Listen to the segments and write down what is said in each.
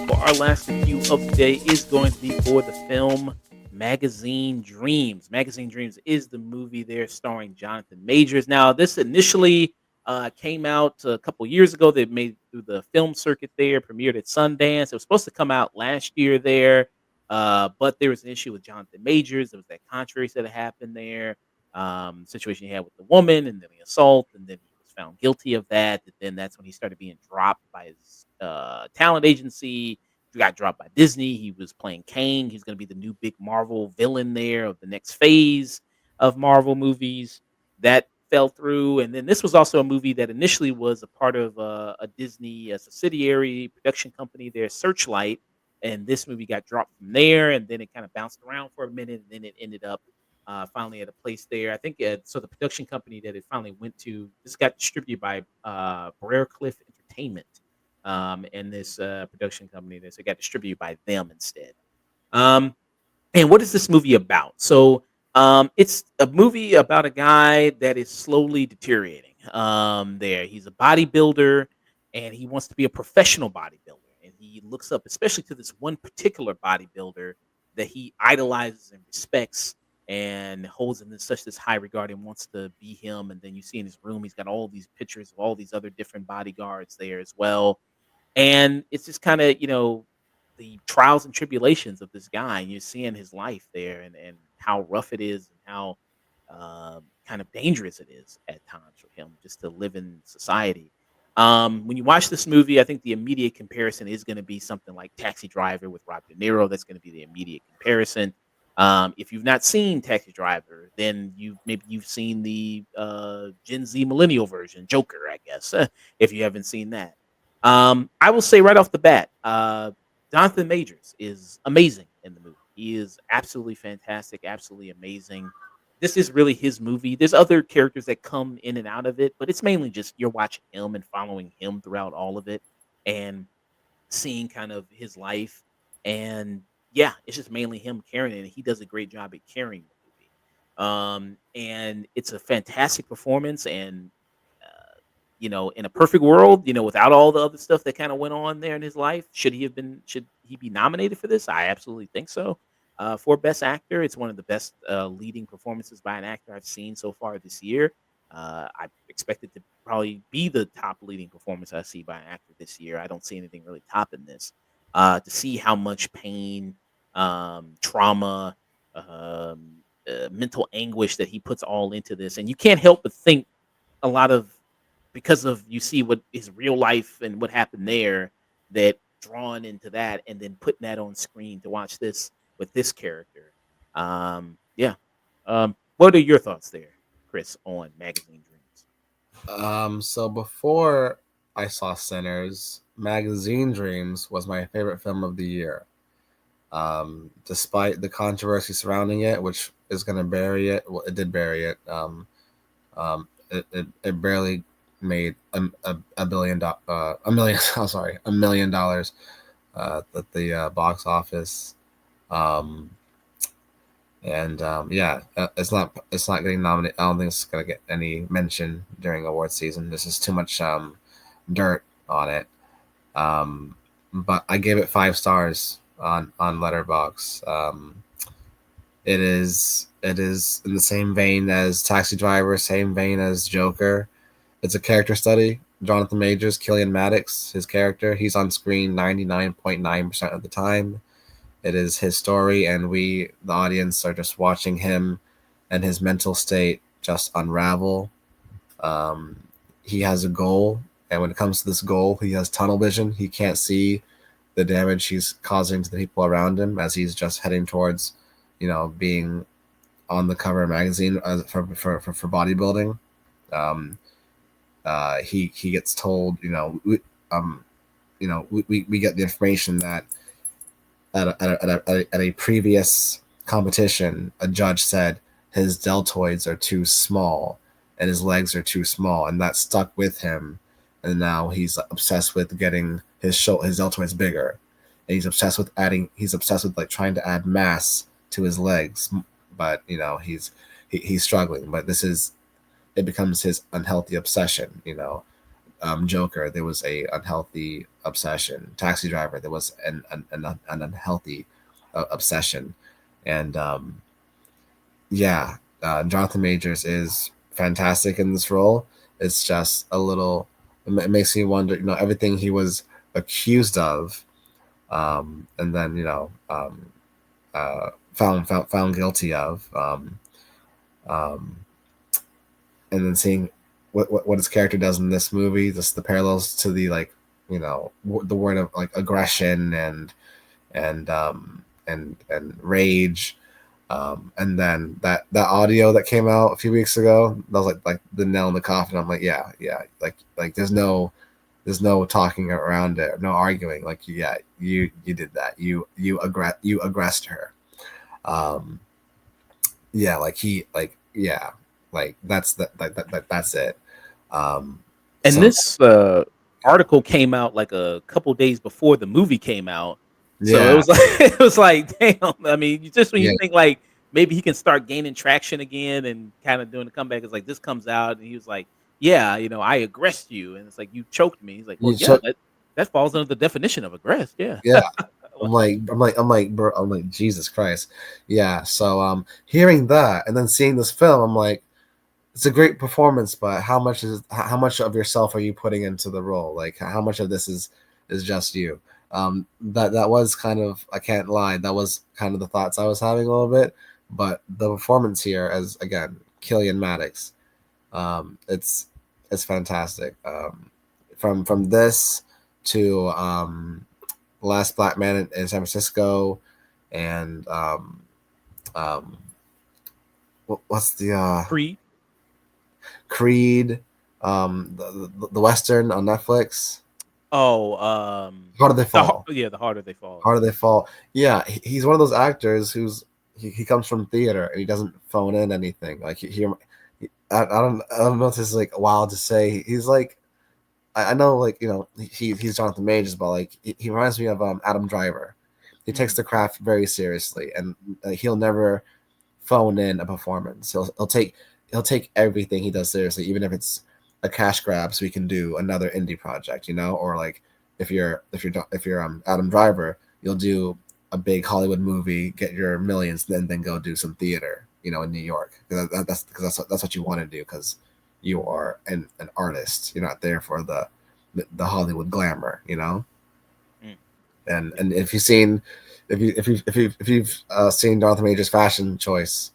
For our last review of the day is going to be for the film Magazine Dreams. Magazine Dreams is the movie there starring Jonathan Majors. Now, this initially came out a couple years ago. They made it through the film circuit there, premiered at Sundance. It was supposed to come out last year there, but there was an issue with Jonathan Majors. There was that controversy that happened there, situation he had with the woman, and then the assault, and then he was found guilty of that. And then that's when he started being dropped by his talent agency. He got dropped by Disney. He was playing Kang. He's going to be the new big Marvel villain there of the next phase of Marvel movies. That fell through. And then this was also a movie that initially was a part of a Disney subsidiary production company there, Searchlight. And this movie got dropped from there. And then it kind of bounced around for a minute. And then it ended up finally at a place there. I think so. The production company that it finally went to, this got distributed by Brer Cliff Entertainment, and this production company. This it got distributed by them instead. Um, and what is this movie about? So it's a movie about a guy that is slowly deteriorating. There, he's a bodybuilder, and he wants to be a professional bodybuilder. And he looks up, especially to this one particular bodybuilder that he idolizes and respects, and holds him in such this high regard and wants to be him. And then you see in his room, he's got all these pictures of all these other different bodyguards there as well, and it's just kind of the trials and tribulations of this guy, and you're seeing his life there, and how rough it is, and how kind of dangerous it is at times for him just to live in society. When you watch this movie, I think the immediate comparison is going to be something like Taxi Driver with Rob De Niro. That's going to be the immediate comparison. If you've not seen Taxi Driver, then you've seen the Gen Z millennial version, Joker, I guess, if you haven't seen that. I will say right off the bat, Jonathan Majors is amazing in the movie. He is absolutely fantastic, absolutely amazing. This is really his movie. There's other characters that come in and out of it, but it's mainly just you're watching him and following him throughout all of it, and seeing kind of his life. And yeah, it's just mainly him carrying it. And he does a great job at carrying the movie. And it's a fantastic performance. And in a perfect world, without all the other stuff that kind of went on there in his life, should he be nominated for this? I absolutely think so. For Best Actor, it's one of the best leading performances by an actor I've seen so far this year. I expect it to probably be the top leading performance I see by an actor this year. I don't see anything really topping this. To see how much pain, trauma, mental anguish that he puts all into this, and you can't help but think a lot of, because of you see what his real life and what happened there, that drawn into that, and then putting that on screen to watch this with this character. Yeah. What are your thoughts there, Chris, on Magazine Dreams? So before I saw Sinners, Magazine Dreams was my favorite film of the year. Despite the controversy surrounding it, which is going to bury it. Well, it did bury it. It barely made a million $1 million at the box office. It's not getting nominated. I don't think it's gonna get any mention during award season. This is too much dirt on it. But I gave it 5 stars on Letterboxd. It is in the same vein as Taxi Driver, same vein as Joker. It's a character study. Jonathan Majors, Killian Maddox, his character, he's on screen 99.9% of the time. It is his story, and we, the audience, are just watching him and his mental state just unravel. He has a goal, and when it comes to this goal, he has tunnel vision. He can't see the damage he's causing to the people around him as he's just heading towards, being on the cover of a magazine for bodybuilding. He gets told, we get the information that at a previous competition, a judge said his deltoids are too small and his legs are too small, and that stuck with him. And now he's obsessed with getting his deltoids bigger, and he's obsessed with trying to add mass to his legs, but he's struggling. But it becomes his unhealthy obsession. Joker, there was a unhealthy obsession. Taxi Driver, there was an unhealthy obsession, and yeah, Jonathan Majors is fantastic in this role. It's just a little. It makes me wonder. Everything he was accused of, and then found guilty of, um, and then seeing what his character does in this movie, just the parallels to the the word of like aggression and rage, and then that audio that came out a few weeks ago, that was like the nail in the coffin. I'm like, yeah, like there's no talking around it, no arguing. Like, yeah, you did that. You aggressed her. Um, yeah, that's it. And So this article came out like a couple days before the movie came out, so it yeah, was like it was like, damn. I mean, just when you yeah, think like maybe he can start gaining traction again and kind of doing the comeback, it's like this comes out and he was like, "Yeah, I aggressed you," and it's like, "You choked me." He's like, "Well, you yeah, took that falls under the definition of aggressed." Yeah. yeah. Bro, Jesus Christ. Yeah. So hearing that and then seeing this film, I'm like, it's a great performance, but how much of yourself are you putting into the role? Like, how much of this is just you? That was kind of, I can't lie, that was kind of the thoughts I was having a little bit. But the performance here, as again, Killian Maddox, it's fantastic. From this to Last Black Man in San Francisco, and um, what's the Creed. Creed, the Western on Netflix. Oh, How do they fall? the harder they fall. How do they fall? Yeah, he's one of those actors he comes from theater and he doesn't phone in anything. Like I don't know if this is like wild to say. He's like, I know, like, he's Jonathan Majors, but like he reminds me of Adam Driver. He takes Mm. the craft very seriously, and he'll never phone in a performance. He'll take everything he does seriously, even if it's a cash grab, so he can do another indie project, or like if you're Adam Driver, you'll do a big Hollywood movie, get your millions, then go do some theater, in New York. That's what you want to do, because you are an artist. You're not there for the Hollywood glamour, Mm. And if you've seen if you've seen Darth Major's fashion sense,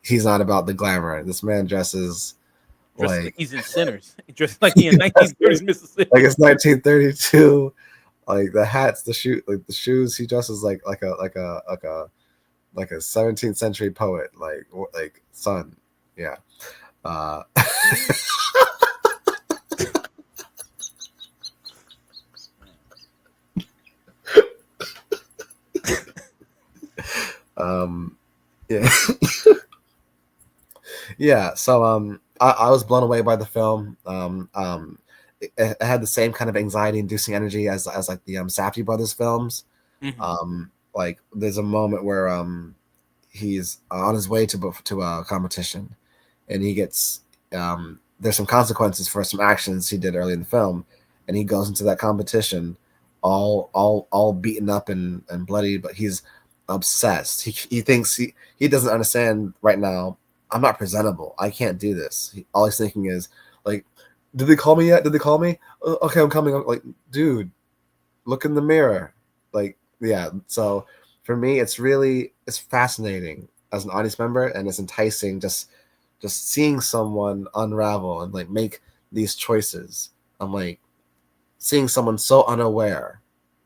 he's not about the glamour. This man dresses Dresses like like he's in Sinners. He dresses like he in like 1930s Mississippi. it's 1932. Like the hats, the shoes. He dresses like a 17th century poet. Like son, yeah. Uh, yeah. Yeah, so I was blown away by the film. It had the same kind of anxiety inducing energy as like the Safdie brothers films. Mhm. Like there's a moment where he's on his way to a competition, and he gets there's some consequences for some actions he did early in the film, and he goes into that competition all beaten up and bloody, but he's obsessed. He thinks he doesn't understand right now. I'm not presentable. I can't do this. All he's thinking is like, did they call me yet? Did they call me? Okay, I'm coming. I'm like, dude, look in the mirror. Like, yeah. So for me, it's fascinating as an audience member, and it's enticing just seeing someone unravel and like make these choices. I'm like seeing someone so unaware,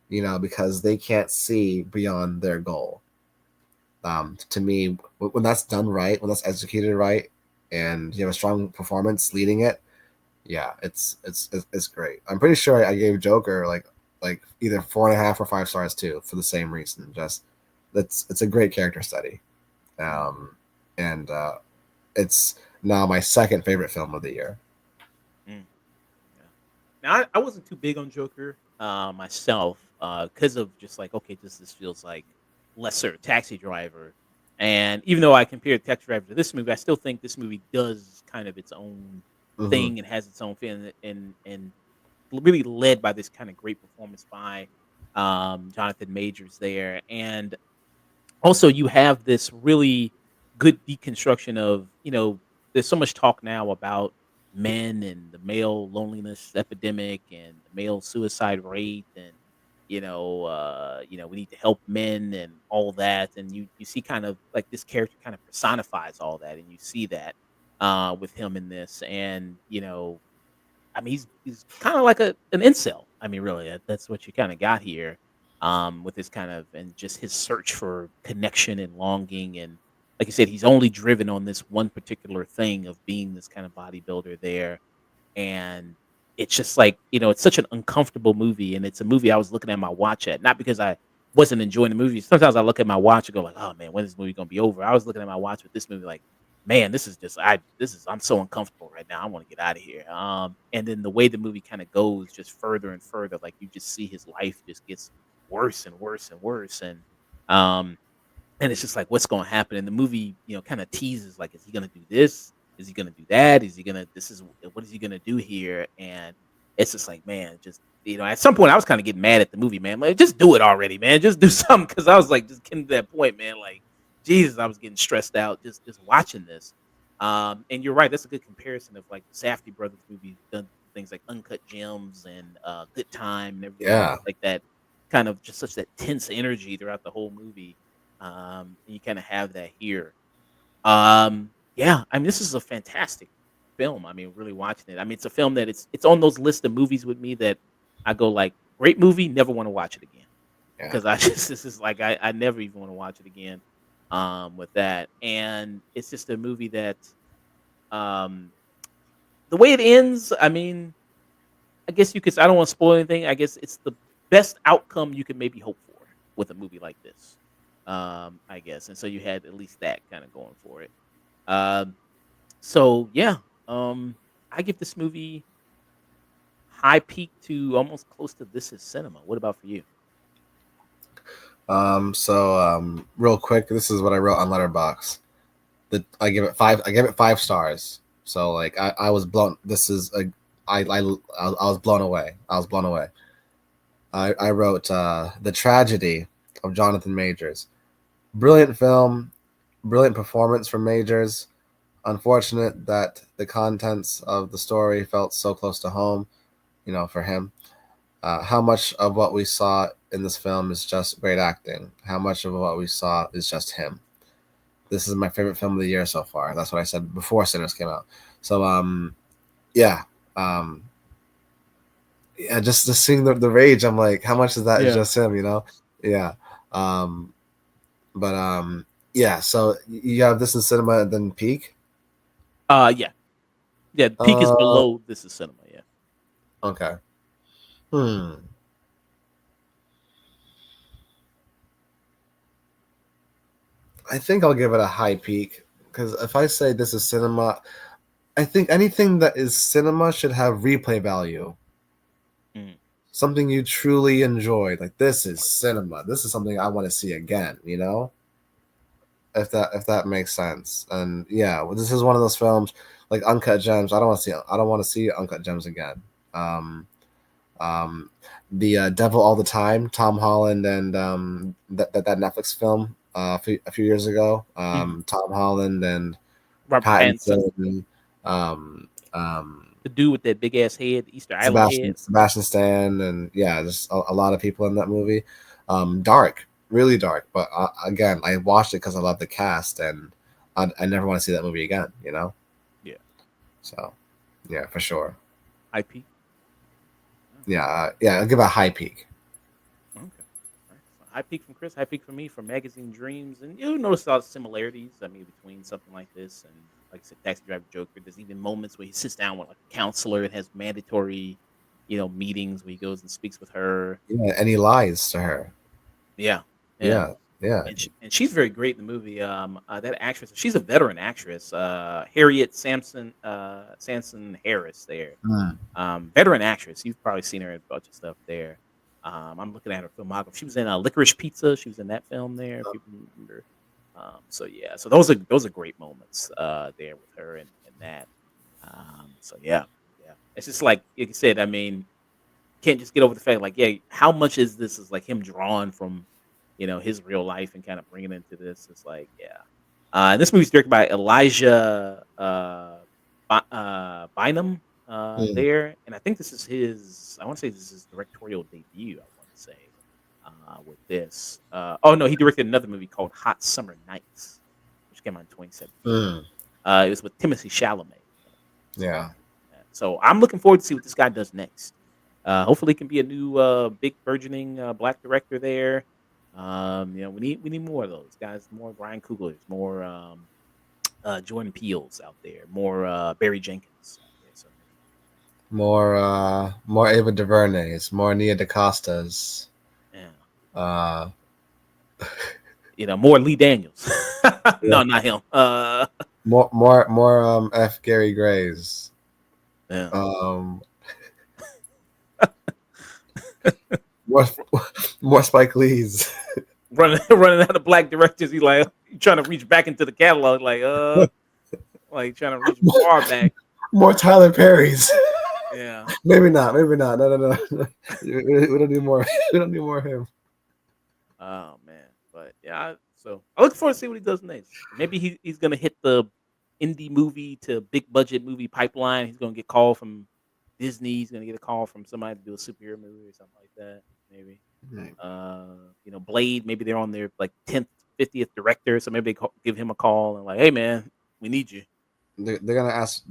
because they can't see beyond their goal. To me, when that's done right, when that's executed right, and you have a strong performance leading it, yeah, it's great. I'm pretty sure I gave Joker like either 4.5 or 5 stars too, for the same reason. Just it's a great character study, and it's now my second favorite film of the year. Mm. Yeah. Now I wasn't too big on Joker myself because of just like, okay, this feels like lesser Taxi Driver. And even though I compared Taxi Driver to this movie, I still think this movie does kind of its own Mm-hmm. thing and has its own feeling, and really led by this kind of great performance by Jonathan Majors there. And also you have this really good deconstruction of, there's so much talk now about men and the male loneliness epidemic and the male suicide rate, and we need to help men and all that, and you see kind of like this character kind of personifies all that, and you see that with him in this. And I mean, he's kind of like an incel. I mean, really, that's what you kind of got here, with his kind of, and just his search for connection and longing, and like you said, he's only driven on this one particular thing of being this kind of bodybuilder there. And it's just like, it's such an uncomfortable movie, and it's a movie I was looking at my watch at, not because I wasn't enjoying the movie. Sometimes I look at my watch and go like, "Oh man, when is this movie gonna be over?" I was looking at my watch with this movie like, "Man, I'm so uncomfortable right now. I want to get out of here." And then the way the movie kind of goes just further and further, like you just see his life just gets worse and worse and worse, um and it's just like, what's going to happen? And the movie, kind of teases like, is he going to do this? Is he going to do that? Is he going to? This is what is he going to do here? And it's just like, man, just at some point, I was kind of getting mad at the movie, man. Like, just do it already, man. Just do something, because I was like, just getting to that point, man. Like, Jesus, I was getting stressed out just watching this. And you're right, that's a good comparison of like the Safdie brothers movies done things like Uncut Gems and Good Time and everything else Yeah. like that. Kind of just such that tense energy throughout the whole movie. And you kind of have that here. Yeah, I mean, this is a fantastic film. I mean, really watching it. I mean, it's a film that it's on those list of movies with me that I go like, great movie, never want to watch it again, Yeah. because I just this is like, I never even want to watch it again. With that, and it's just a movie that, um the way it ends. I mean, I guess you could. I don't want to spoil anything. I guess it's the best outcome you can maybe hope for with a movie like this. I guess, and so you had at least that kind of going for it. Um, so yeah, I give this movie high peak to almost close to This Is Cinema. What about for you? Real quick, this is what I wrote on Letterbox. I give it five. I give it 5 stars. So like I was blown. This is a I was blown away. I was blown away. I wrote the tragedy of Jonathan Majors. Brilliant film, brilliant performance from Majors. Unfortunate that the contents of the story felt so close to home. For him. How much of what we saw in this film is just great acting? How much of what we saw is just him? This is my favorite film of the year so far. That's what I said before Sinners came out. So yeah, um, yeah, just seeing the rage, I'm like, how much of that is Yeah. just him? Yeah. Um, but yeah. So you have this in cinema and then Peak. Yeah, yeah. Peak is Uh, below This Is Cinema. Yeah. okay. Hmm. I think I'll give it a high Peak because if I say this is cinema, I think anything that is cinema should have replay value. Mhm. Something you truly enjoyed. Like this is cinema. This is something I want to see again. If that makes sense. And yeah, well, this is one of those films like Uncut Gems. I don't want to see Uncut Gems again. Um, um, the Devil All the Time, Tom Holland, and that Netflix film a few years ago. Mhm. Tom Holland and Robert Pattinson, Pattinson, um, um, the dude with that big ass head, the Easter Island head. Sebastian Stan, and yeah, just a lot of people in that movie. Dark, really dark. But again, I watched it because I love the cast, and I never want to see that movie again. Yeah. So yeah, for sure. High Peak. Oh, Yeah. I'll give it a high peak. okay. All right. So high peak from Chris, high peak from me for Magazine Dreams. And you notice all the similarities, I mean, between something like this and, like I said, Taxi Driver Joker. There's even moments where he sits down with like a counselor and has mandatory, meetings where he goes and speaks with her. Yeah, and he lies to her. Yeah. Yeah. Yeah, yeah. And she's very great in the movie. That actress, she's a veteran actress. Harriet Sanson Harris there. Mm. Veteran actress. You've probably seen her in a bunch of stuff there. I'm looking at her filmography. She was in Licorice Pizza. She was in that film there. If you remember. So yeah, so those are great moments there with her and that. So yeah, yeah. It's just like you said. I mean, can't just get over the fact like, yeah, how much is this is like him drawn from, his real life and kind of bringing it into this. It's like, yeah. This movie's directed by Elijah Bynum Mm. there, and I think this is his. I want to say this is his directorial debut. I want to say with this. Oh no, he directed another movie called Hot Summer Nights, which came out in 2017. Mm. It was with Timothy Chalamet. So, Yeah. yeah. So I'm looking forward to see what this guy does next. Hopefully, it can be a new big burgeoning black director there. We need more of those guys. More Ryan Coogler's, more Jordan Peele's out there, more Barry Jenkins out there. So More Ava DuVernay's, more Nia DaCosta's. yeah, Uh, more Lee Daniels. yeah. No, not him. More F. Gary Gray's. Yeah. Um, more more Spike Lee's. running out of black directors. He like trying to reach back into the catalog, like trying to reach far back. More Tyler Perry's. Yeah. Maybe not. Maybe not. No. We don't need more. We don't need more of him. Oh man, but yeah. So I look forward to see what he does next. Maybe he's gonna hit the indie movie to big budget movie pipeline. He's gonna get called from Disney. He's gonna get a call from somebody to do a superhero movie or something like that. Maybe. Right. Blade. Maybe they're on their like 10th, 50th director. So maybe give him a call and like, hey man, we need you. They're gonna ask.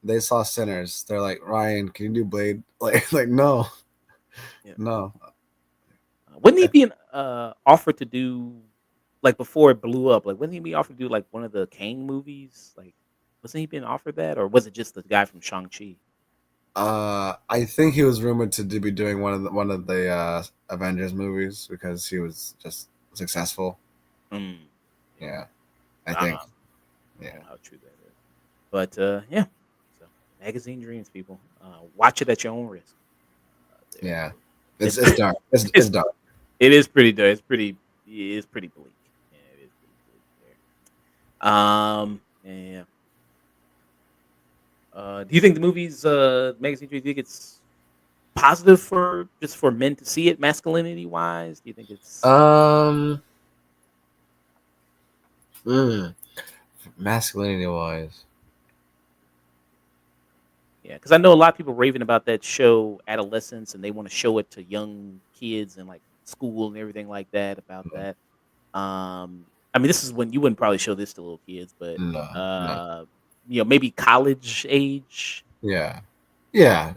They saw Sinners. They're like, Ryan, can you do Blade? Like no, Yeah. no. Wouldn't he be offered to do like before it blew up? Like, wouldn't he be offered to do like one of the Kang movies? Like, wasn't he being offered that, or was it just the guy from Shang-Chi? I think he was rumored to be doing one of the Avengers movies because he was just successful. Mm. Yeah, I I think. don't Yeah, know how true that is, but yeah. So, magazine dreams, people. Watch it at your own risk. There. yeah. It's It's dark. It's dark. it is pretty dark. It is pretty bleak. Yeah, it is pretty bleak there. Yeah. Do you think the movie's magazine? Do you think it's positive for just for men to see it, masculinity wise? Do you think it's Um, mm, Masculinity wise. yeah? Because I know a lot of people raving about that show, Adolescence, and they want to show it to young kids and like school and everything like that. About that. I mean, this is when you wouldn't probably show this to little kids, but No, no. maybe college age. Yeah,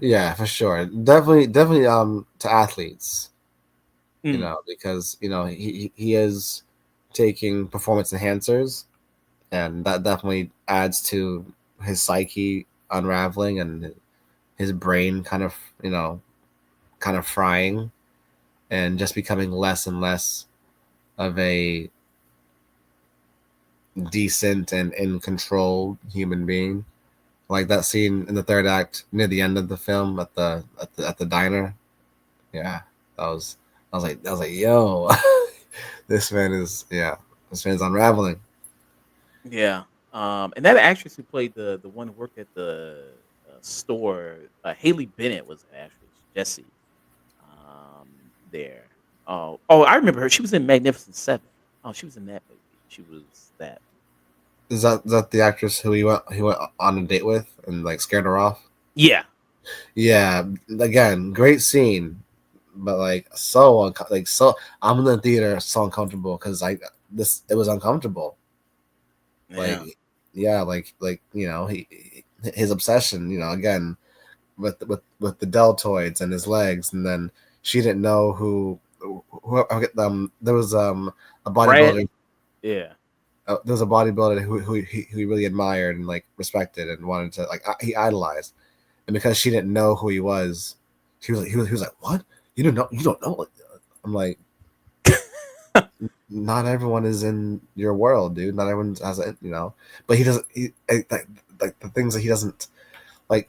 yeah, for sure. Definitely. To athletes, Mm, because he is taking performance enhancers, and that definitely adds to his psyche unraveling and his brain kind of frying and just becoming less and less of a decent and in control human being. Like that scene in the third act near the end of the film at the diner. Yeah, I was like, yo, this man's unraveling. yeah. And that actress who played the one who worked at the store, Haley Bennett was the actress. Jessie, there. Oh, I remember her. She was in Magnificent Seven. Oh, she was in that movie. She was that. Is that the actress who he went on a date with and like scared her off? Yeah, Yeah, again, great scene, but like so I'm in the theater so uncomfortable because it was uncomfortable. Like yeah. yeah, his obsession, again with the deltoids and his legs, and then she didn't know there was a Brad. bodybuilder. Yeah, There was a bodybuilder who he really admired and like respected and wanted to he idolized, and because she didn't know who he was, he was like, what, you don't know. I'm like, not everyone is in your world, dude. Not everyone has but he doesn't like the things that he doesn't like.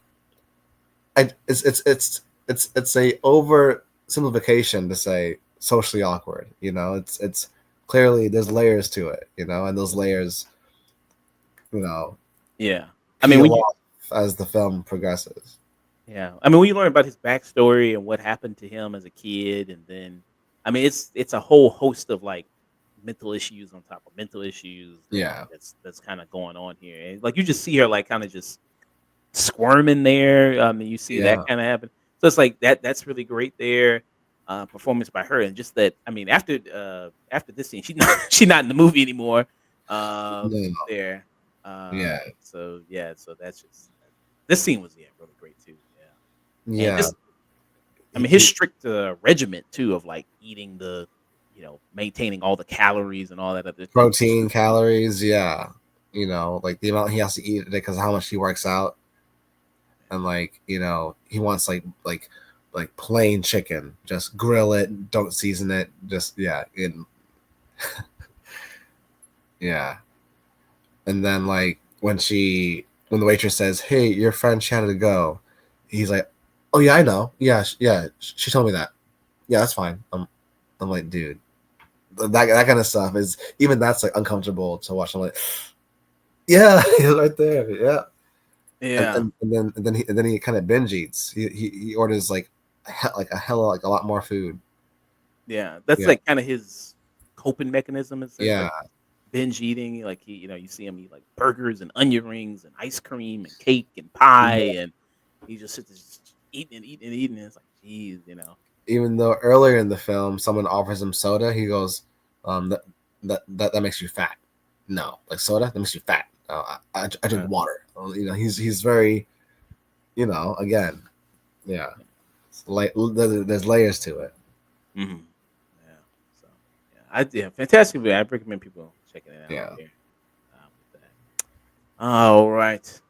It's it's a over simplification to say socially awkward. You know, it's clearly there's layers to it. You know, and those layers, you know, Yeah. I mean, peel when you off as the film progresses. Yeah, I mean, when you learn about his backstory and what happened to him as a kid, and then, I mean, it's a whole host of like mental issues on top of mental issues Yeah, that's kind of going on here. And, like you just see her like kind of just squirming there. I mean, you see that yeah, kind of happen. So it's like that's really great there. Performance by her, and just that. I mean, after this scene, she's not she's not in the movie anymore. no, There. yeah, So yeah, so that's just this scene was really great too. Yeah, and yeah. just I He, mean his he, strict regiment too of like eating maintaining all the calories and all that other things. protein, calories, yeah. You know, like the amount he has to eat because of how much he works out, and like he wants like plain chicken, just grill it, don't season it, just yeah. And then like when the waitress says, "Hey, your friend she had to go," he's like, "Oh yeah, I know. Yeah, yeah, she told me that. Yeah, that's fine." I'm like, dude, that kind of stuff is even that's like uncomfortable to watch. I'm like, yeah, he's right there. Yeah, Yeah, and then he kind of binge eats. He orders like a hell like a lot more food. yeah, that's Yeah, like kind of his coping mechanism. Is sense yeah, like binge eating. Like you see him eat like burgers and onion rings and ice cream and cake and pie, yeah. and he just sits there just eating and eating and eating. And it's like, geez. Even though earlier in the film someone offers him soda, he goes, that makes you fat. No, like soda that makes you fat. I drink Yeah. water. He's very again, yeah. It's like there's layers to it. Mhm. Yeah. So yeah, fantastic movie. I recommend people checking it out Yeah. there. With that. All right.